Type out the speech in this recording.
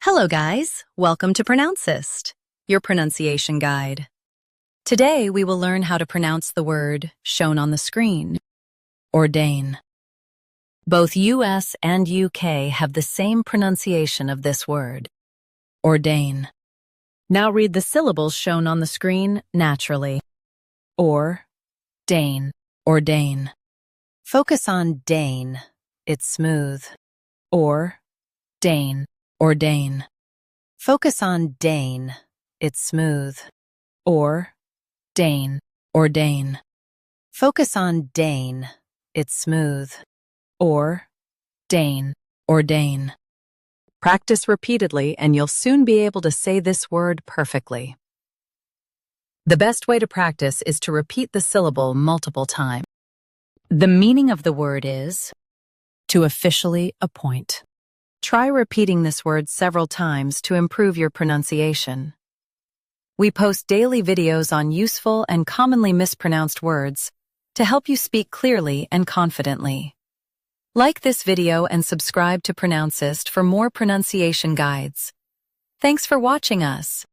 Hello guys, welcome to Pronouncist, your pronunciation guide. Today we will learn how to pronounce the word shown on the screen, ordain. Both US and UK have the same pronunciation of this word, ordain. Now read the syllables shown on the screen naturally. Or-dain, ordain. Focus on dain, it's smooth. Or-dain, ordain. Focus on dain, it's smooth. Or-dain, ordain. Focus on dain, it's smooth. Or-dain, ordain. Practice repeatedly and you'll soon be able to say this word perfectly. The best way to practice is to repeat the syllable multiple times. The meaning of the word is to officially appoint. Try repeating this word several times to improve your pronunciation. We post daily videos on useful and commonly mispronounced words to help you speak clearly and confidently. Like this video and subscribe to Pronouncist for more pronunciation guides. Thanks for watching us.